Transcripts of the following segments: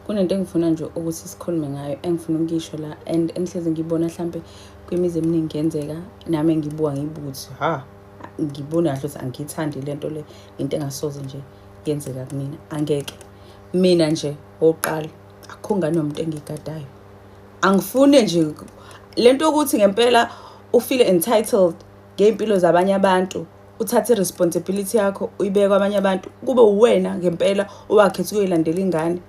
kunento engifuna nje ukuthi sikhulume ngayo engifuna ukuyisho la and engihlezi ngibona mhlambe kwimizi eminingi ngenzeka nami ngibuka ngibuthi ngibona kahle ukuthi angiyithandi lento le into engasoze nje yenzeka kumina angeke mina nje oqala akho ngane umuntu engigadayo angifune nje lento ukuthi ngempela ufeel entitled ngeimpilo zabanye abantu uthathe responsibility yakho uyibeke kwabanye abantu kube uwena ngempela owakhetha ukuyilandela ingane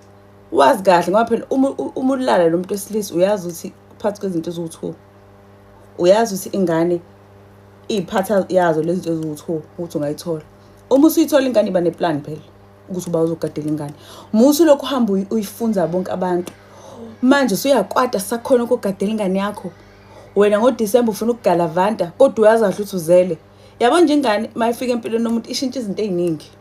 wazi kahle ngoba phela uma ulala nomuntu wesilisa uyazi ukuthi phakathi kwezinto eziwu2 uyazi ukuthi ingane iphatha yazo lezi zinto eziwu2 ukuthi ungayithola uma usuyithola ingane iba neplan phela ukuthi uba uzogadela ingane musu lokho uhamba uyifunza bonke abantu manje usuyakwata sakhona ukugadela ingane yakho wena ngoDisemba ufuna ukugalavanta kodwa uyazi kahle ukuthi uzele yabo nje ingane mayifika empilweni nomuntu ishintsha izinto eziningi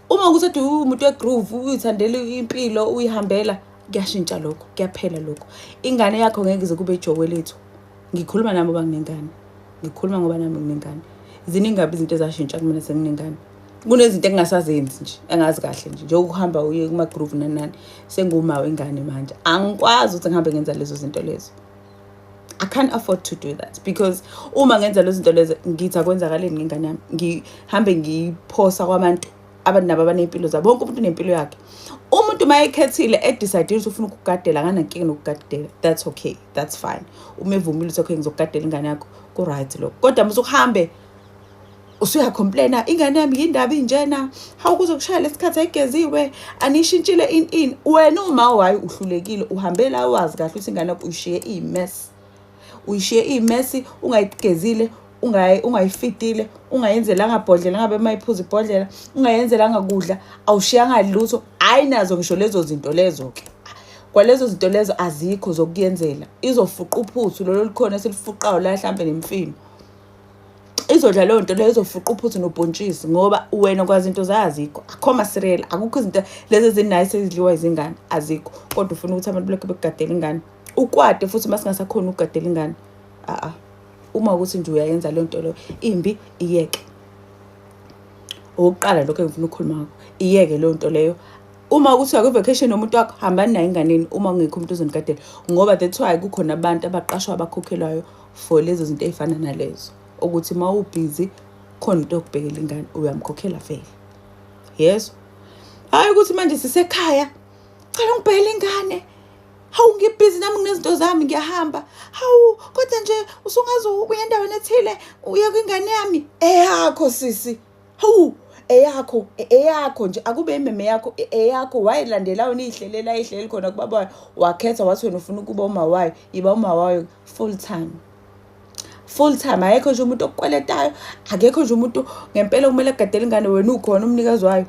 uma ukuthi umuntu wegroove uyithandela impilo uyihambela kuyashintsha lokho kuyaphela lokho ingane yakho ngeke ize kube ijowe lethu ngikhuluma nami ngoba nginengane ngikhuluma ngoba nami nginengane ziningi ngabe izinto ezashintsha kumina senginengane kunezinto engingasazenzi nje engazi kahle nje ukuhamba uye kuma groove nanani senguma wengane manje angikwazi ukuthi ngihambe ngenza lezo zinto lezo I can't afford to do that because uma ngenza lezo zinto lezo ngithi akwenzakaleni ngengane yami ngihambe ngiphosa kwabantu abanabo abanempilo zabo bonke umuntu unempilo yakhe umuntu mayekhethile edecide ukuthi ufuna ukugadela nganankinga nokugadela that's okay that's fine uma evumile ukuthi okay ngizokugadela ingane yakho ku right lokho kodwa musukuhambe usuya complaina ingane yami yindaba injena hawu kuzokushaya lesikhathi ayigeziwe anishintshile in wena uma wayi uhlulekile uhambela wazi kahle ukuthi ingane yakho uyishiye imess ungayigezile ungayifitile ungayenzela ngabhodlela ngabe mayiphuza ibhodlela ungayenzela ngakudla awushiyanga lutho ayinazo ngisho lezo zinto lezo ke kwalezo zinto lezo azikho zokuyenzela izofuqa uphuthu lolo likhona selifuqayo la mhlambe nemfino izodla leyo nto leyo izofuqa uphuthu nobhontshisi ngoba wena kwazi into zayazikho akhoma cereal akukho izinto lezi ezinice ezidliwa izingane azikho kodwa ufuna ukuthi abantu lokho bekugadela ingane ukwade futhi masingasakhona ukugadela ingane uma ukuthi nje uyayenza le nto lo imbi iyeke oqala lokho engifuna ukukhuluma ngakho iyeke le nto leyo uma ukuthi uya ku vacation nomuntu wakho hambani naye enganeni uma ungekho umuntu ozonigadela ngoba that's why kukhona abantu abaqashwa abakhokhelwayo for lezo zinto ezifana nalezo ukuthi ma ubusy khona into yokubhekela ingane uyamkhokhela vele yes hayi ukuthi manje sisekhaya cela ngibhekele ingane hawu ngibhizi nami nginezinto zami ngiyahamba hawu kodwa nje usungazi uya endaweni ethile uya kwingane yami eyakho sisi hawu eyakho nje akube imeme yakho eyakho wayilandela wena ihlelela ihleli khona kubaba wakhetha wathi wena ufuna ukuba uma wayo iba uma wayo full time ayekho nje umuntu okweletayo akekho nje umuntu ngempela kumele agadele ingane wena ukhona umnikazi wayo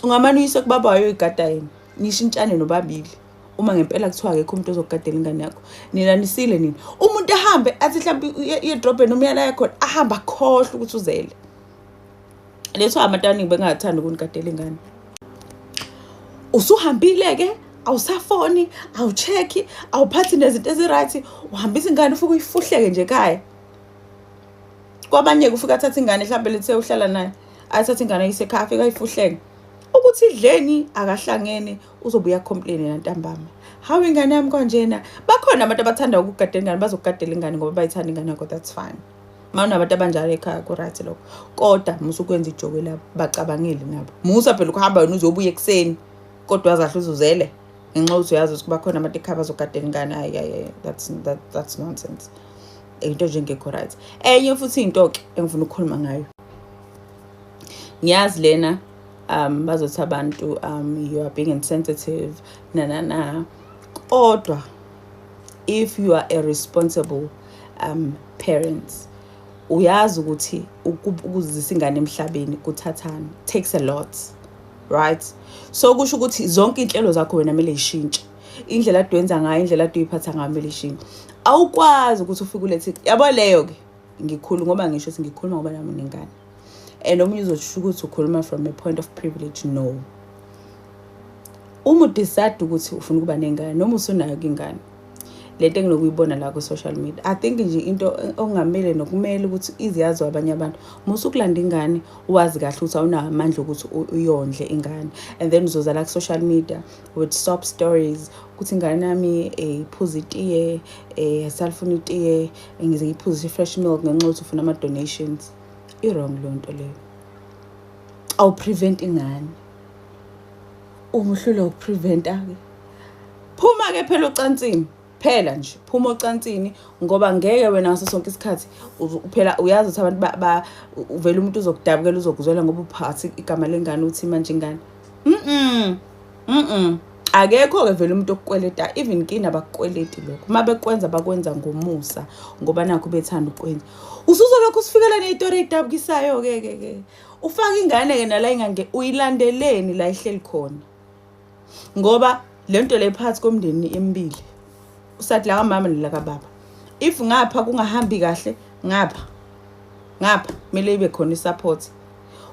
ungamane uyise kubaba wayo igada yini nishintshane nobabili uma ngempela kuthiwa akekho umuntu ozokugadela ingane yakho nina nisile nini umuntu ehambe athi mhlawumbe edrobheni umyala yakho ahamba khohle ukuthi uzele letho amatani bengathanda ukunigadela ingane usuhambile ke awusafoni awucheki awuphathi nezinto eziright uhambisa ingane ufike uyifuhleke nje ekhaya kwabanye kufika athatha ingane mhlawumbe lethe uhlala naye athatha ingane ayisekhaya afika ayifuhleke ukuthi idleni akahlangene uzobuya complain nantambama hawe ingane yami kanjena bakhona abantu abathanda ukugadela ingane bazokugadela ingane ngoba bayithanda ingane yakho that's fine mawuna abantu abanjalo ekhaya ku right lokho kodwa musukwenza ijoke lapho bacabangile nabo musa phela ukuhamba wena uzobuya ekseni kodwa wazahle uzuzele ngenxa ukuthi uyazi ukuthi bakhona abantu ekhaya bazogadela ingane that's nonsense into nje ngekho right enye futhi into ke engifuna ukukhuluma ngayo ngiyazi lena bazothi abantu you are being insensitive kodwa if you are a responsible parent uyazi ukuthi ukuzisa ingane emhlabeni kuthathana takes a lot right so kusho ukuthi zonke inhlelo zakho wena kumele ishintshe indlela adwenza ngayo indlela aduyiphatha ngayo kumele ishintshe awukwazi ukuthi ufike ulethi yabo leyo ke ngikhulu ngoba ngisho ukuthi ngikhuluma ngoba nami nengane omunye uzosho ukuthi ukhuluma from a point of privilege no uma decide ukuthi ufuna ukuba nengane noma usunayo ingane lento enginokuyibona la ku-social media. I think nje into okungamele nokumele ukuthi iziyazi abanye abantu musukulanda ingane wazi kahle ukuthi awunawo amandla ukuthi uyondle ingane, and then uzoza la ku-social media with sob stories ukuthi ingane yami iphuza itiye salifuna itiye ngize ngiphuze i-fresh milk ngenxa yokuthi ufuna ama-donations. I-wrong leyo nto leyo. Awu-prevent ingane. Uma uhlulwa ukupreventa-ke, phuma-ke phela ocansini. Phela nje phuma ocansini, ngoba ngeke wena ngaso sonke isikhathi phela uyazi ukuthi abantu uvela umuntu uzokudabukela uzokuzwela ngoba uphathi igama lengane uthi manje ingane. Akekho-ke vele umuntu okukweleta, even kini abakukweleti lokho. Uma bekwenza bakwenza ngomusa ngoba nakho bethanda ukwenza. Usuzolokhu usifikela neyitori eyidabukisayo-ke. Ufaka ingane-ke nala ingange uyilandeleni la ihleli khona. Ngoba lento le phakathi komndeni emibili. Usathi la kamama nala kababa. If ngapha kungahambi kahle, ngapha kumele ibe khona i-support.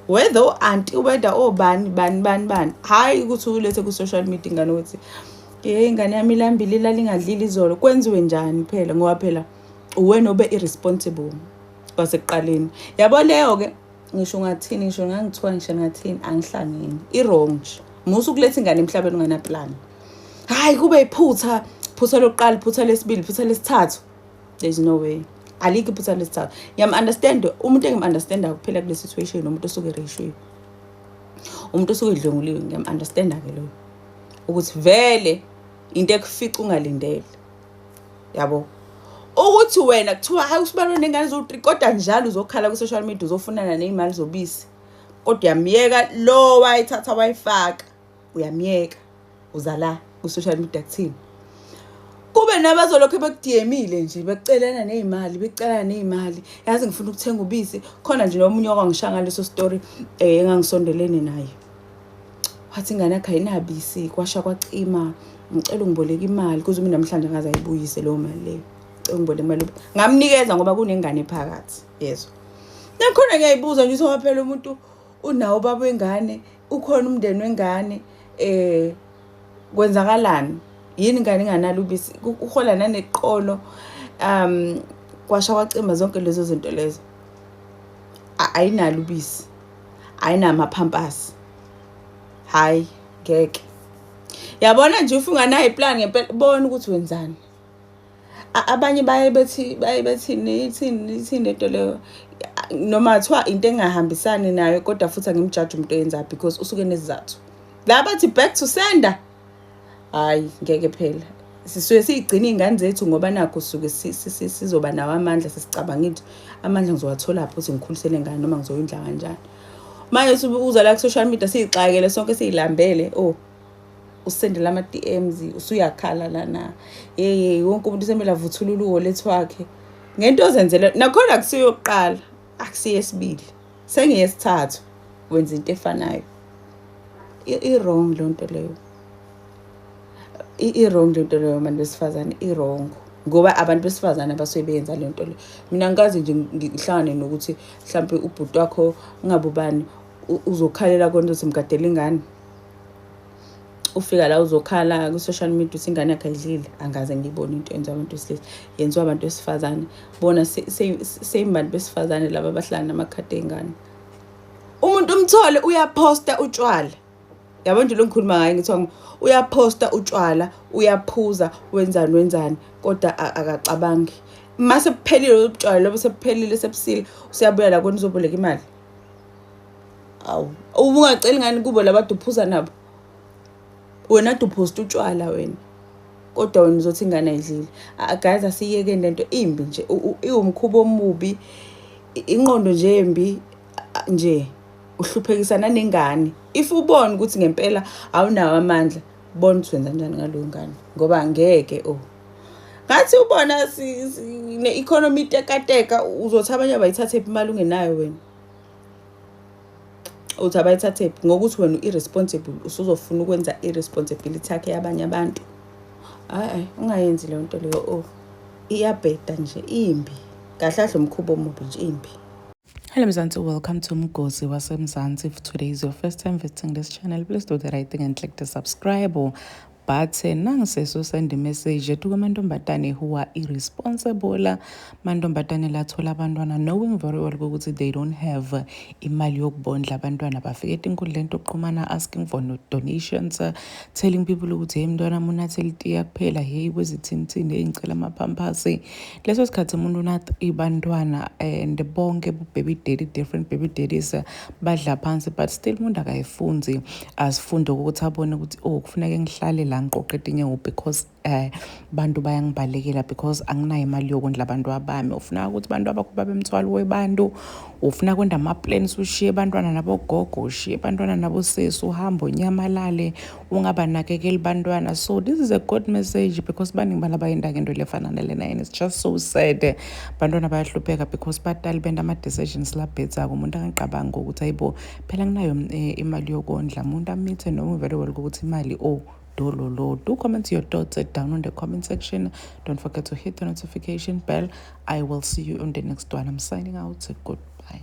Whether auntie whether obani bani. Hayi ukuthi ulethe ku-social media ingane ukuthi ingane yami ilambile ilalingadlili izolo. Kwenziwe njani phela ngoba phela uwena obe irresponsible kwasekuqaleni. Yabo leyo-ke ngisho ngathini ngisho ngangithiwa ngisho ngathini angihlangeni. I-wrong nje. Musu ukuletha ingane emhlabeni unganaplan. Hayi kube iphutha lokuqala, iphutha lesibili, iphutha lesithathu. There's no way. Alikho iphutha lesithathu. Ngiyam-understand umuntu engim-understanda kuphela kule situation umuntu osuke ereshwe. Umuntu osuke edlonguliwe ngiyam-understanda-ke lo. Ukuthi vele into ekufica ungalindele. Yabo. Ukuthi wena kuthiwa hayi usibalwe nengane zo-3 kodwa njalo uzokhala ku-social media uzofunana nezimali zobisi. Kodwa uyamyeka lo wayithatha wayifaka. Uyamyeka. Uza la ku-social media kuthini. Kube nabazolokho bekudiyemile nje bekucelana nezimali, yazi ngifuna ukuthenga ubisi khona nje nomunye okwangishaya ngaleso story engangisondelene naye. Wathi ingane yakhe ayinabisi kwasha kwacima, ngicela ungiboleka imali kuze mina namhlanje ngaze ayibuyise leyo mali leyo. Ngicela imali ngamnikeza ngoba kunengane phakathi. Yezwa. Nakhona ngiyayibuza nje ukuthi phela umuntu unawo baba wengane, ukhona umndeni wengane, kwenzakalani? Yini ingane inganalo ubisi? Uhola naneqolo, kwasha kwacima zonke lezo zinto lezo. Ayinalo ubisi. Ayinamaphampasi. Hayi, ngeke. Yabona nje ufunga nayo iplan ngempela bona ukuthi wenzani. Abanye baye bethi nithi lento leyo noma thiwa into engahambisani nayo kodwa futhi angimjudge umuntu oyenza because usuke nesizathu. La bathi back to sender. Hayi ngeke phela. Sisuke sigcina izingane zethu ngoba nakho suke sizoba nawo amandla sesicabanga ukuthi amandla ngizowathola lapho ukuthi ngikhulisele ingane noma ngizoyindla kanjani. Manje uza la ku social media siyixakele sonke siyilambele usendela ama DMs usuyakhala lana. Wonke umuntu semela vuthulula uwallet wakhe. Ngento ozenzele nakhona akusiyoqala, akusiyesibili. Sengiyesithathu wenza into efanayo. I-wrong lonto leyo. I-wrong lento leyo abantu besifazane i-wrong ngoba abantu besifazane abasuke benza lento le. Mina ngikazi nje ngihlangane nokuthi mhlambe ubhuti wakho ngabubani uzokhalela konke ukuthi mgadela ingane. Ufika la uzokhala ku social media uthi ingane yakhe ayidlile. Angaze ngibone into yenza abantu besilisa yenziwa abantu besifazane. Bona seyimbantu besifazane laba abahlala namakhadi engane. Umuntu umthole uyaposta utshwala. Yabo nje lo ngikhuluma ngaye ngithi uyaposta utshwala, uyaphuza, wenzani kodwa akacabangi. Mase kuphelile utshwala lobo sephelile sepsile usiyabuya la kona uzoboleka imali. Awu ubungacela ingane kubo labantu uphuza nabo. Wena dupost utshwala wena. Kodwa wena uzothi ingane ayidlile. Guys asiyeke lento imbi nje iwumkhubo omubi. Inqondo nje embi nje uhluphekisana nengane. If ubone ukuthi ngempela awunawo amandla, bona ukuthi wenza kanjani ngalo ngane ngoba ngeke ngathi ubona ne-economy tekateka uzothi abanye abayithathe imali ungenayo wena. Uthi abayithathe ngokuthi wena irresponsible usuzofuna ukwenza irresponsibility yakhe yabanye abantu. Ungayenzi le nto leyo. Iyabheda nje imbi. Kahle umkhubo omubi nje imbi. Hello Mzansi, welcome to Mgozi waseMzansi. If today is your first time visiting this channel, please do the right thing and click the subscribe or but nangiseso send message to amantombazane who are irresponsible, amantombazane lathola abantwana knowing very well ukuthi they don't have imali yokubondla abantwana, bafike inkundleni yokuxhumana asking for no donations, telling people ukuthi hey mntwana munathela itiya kuphela, hey kwezithini hey ngicela amapampasi. Leso sikhathi umuntu unathi ibantwana and bonke baby daddy, different baby daddies badla phansi, but still umuntu akayifunzi asifunde ukuthi abone ukuthi kufuneka ngihlale la ngiqoqeda inyawo because bantu bayangibalekela because anginayo imali yokondla abantu abami. Ufuna ukuthi abantu abakho babe emthwalo webantu, ufuna kwenda ama-plans ushiye abantwana nabogogo, ushiye abantwana nabosesi, uhamba unyamalale ungabanakekeli bantwana. So this is a good message because baningi bala bayenda ngento lefana nalena, and it's just so sad. Bantwana bayahlupheka because batali benda ama-decisions labhedzako. Umuntu angiqabanga ukuthi ayibo phela nginayo imali yokondla, umuntu amithe noma very well ukuthi imali do comment your thoughts down on the comment section. Don't forget to hit the notification bell. I will see you on the next one. I'm signing out. Goodbye.